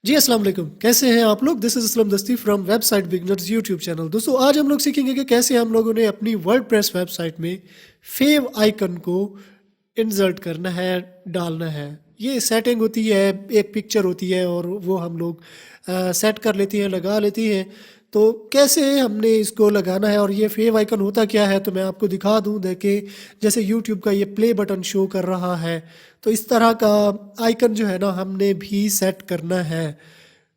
जी अस्सलाम वालेकुम, कैसे हैं आप लोग? दिस इज़ असलम दस्ती from website beginners YouTube channel. दोस्तों आज हम लोग सीखेंगे कि कैसे हम लोगों ने अपनी वर्डप्रेस वेबसाइट में फेव आइकन को इंसर्ट करना है, डालना है। ये सेटिंग होती है, एक पिक्चर होती है और वो हम लोग सेट कर लेती हैं, लगा लेती हैं। तो कैसे हमने इसको लगाना है और ये फेव आइकन होता क्या है, तो मैं आपको दिखा दूँ। देखिए, जैसे यूट्यूब का ये प्ले बटन शो कर रहा है, तो इस तरह का आइकन जो है ना हमने भी सेट करना है।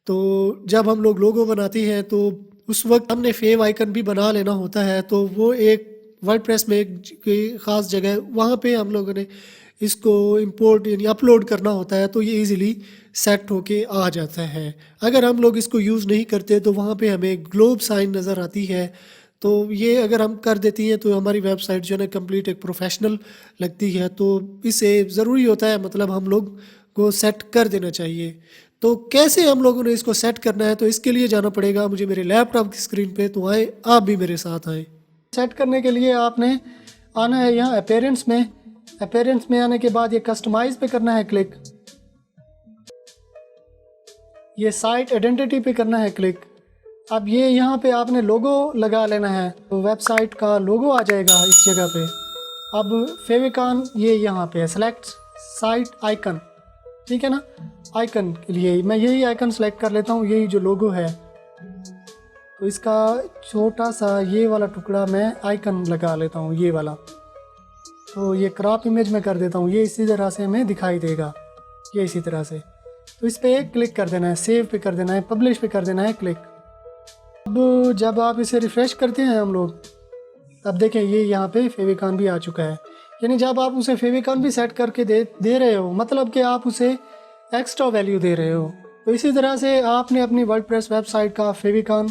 तो जब हम लोग लोगो बनाते हैं तो उस वक्त हमने फेव आइकन भी बना लेना होता है। तो वो एक वर्डप्रेस में एक कोई ख़ास जगह वहाँ पे हम लोगों ने इसको इंपोर्ट यानी अपलोड करना होता है, तो ये इजीली सेट होके आ जाता है। अगर हम लोग इसको यूज़ नहीं करते तो वहाँ पे हमें ग्लोब साइन नज़र आती है। तो ये अगर हम कर देती हैं तो हमारी वेबसाइट जो है ना कंप्लीट एक प्रोफेशनल लगती है। तो इसे ज़रूरी होता है, मतलब हम लोग को सेट कर देना चाहिए। तो कैसे हम लोगों ने इसको सेट करना है, तो इसके लिए जाना पड़ेगा मुझे मेरे लैपटॉप की स्क्रीन पे। तो आए आप भी मेरे साथ आए। सेट करने के लिए आपने आना है यहाँ अपेरेंस में आने के बाद ये कस्टमाइज पे करना है क्लिक, ये साइट आइडेंटिटी पे करना है क्लिक। अब ये यहाँ पे आपने लोगो लगा लेना है, तो वेबसाइट का लोगो आ जाएगा इस जगह पे। अब फेविकॉन ये यहाँ पे है, सेलेक्ट साइट आइकन, ठीक है ना। आइकन के लिए मैं यही आइकन सेलेक्ट कर लेता हूँ, यही जो लोगो है। तो इसका छोटा सा ये वाला टुकड़ा मैं आइकन लगा लेता हूँ, ये वाला। तो ये क्रॉप इमेज में कर देता हूँ, ये इसी तरह से हमें दिखाई देगा, ये इसी तरह से। तो इस पर एक क्लिक कर देना है, सेव पे कर देना है, पब्लिश पे कर देना है क्लिक। अब जब आप इसे रिफ़्रेश करते हैं हम लोग, अब देखें ये यहाँ पे फेविकॉन भी आ चुका है। यानी जब आप उसे फेविकॉन भी सेट करके दे रहे हो, मतलब कि आप उसे एक्स्ट्रा वैल्यू दे रहे हो। तो इसी तरह से आपने अपनी वर्डप्रेस वेबसाइट का फेविकॉन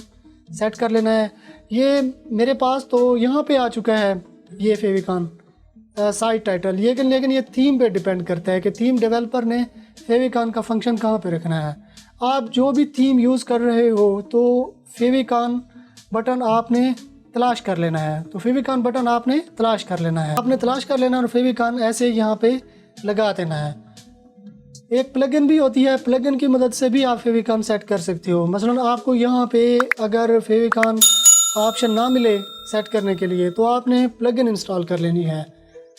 सेट कर लेना है। ये मेरे पास तो यहाँ पे आ चुका है ये फेविकॉन साइट टाइटल, लेकिन ये थीम पे डिपेंड करता है कि थीम डेवलपर ने फेविकॉन का फंक्शन कहाँ पे रखना है। आप जो भी थीम यूज़ कर रहे हो तो फेविकॉन बटन आपने तलाश कर लेना है। तो फेविकॉन बटन आपने तलाश कर लेना है, और फेविकॉन ऐसे यहाँ पे लगा देना है। एक प्लगइन भी होती है, प्लगइन की मदद से भी आप फेविकॉन सेट कर सकते हो। मसलन आपको यहाँ पे अगर फेविकॉन ऑप्शन ना मिले सेट करने के लिए, तो आपने प्लगइन इंस्टॉल कर लेनी है।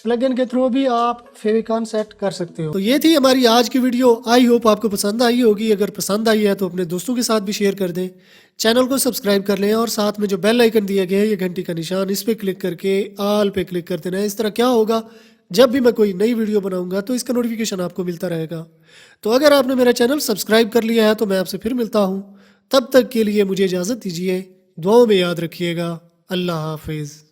प्लगइन के थ्रू भी आप फेविकॉन सेट कर सकते हो। तो ये थी हमारी आज की वीडियो। आई होप आपको पसंद आई होगी। अगर पसंद आई है तो अपने दोस्तों के साथ भी शेयर कर दें, चैनल को सब्सक्राइब कर लें और साथ में जो बेल आइकन दिया गया है ये घंटी का निशान, इस पर क्लिक करके ऑल पे क्लिक कर देना है। इस तरह क्या होगा, जब भी मैं कोई नई वीडियो बनाऊंगा तो इसका नोटिफिकेशन आपको मिलता रहेगा। तो अगर आपने मेरा चैनल सब्सक्राइब कर लिया है तो मैं आपसे फिर मिलता हूँ। तब तक के लिए मुझे इजाज़त दीजिए, दुआओं में याद रखिएगा। अल्लाह हाफिज़।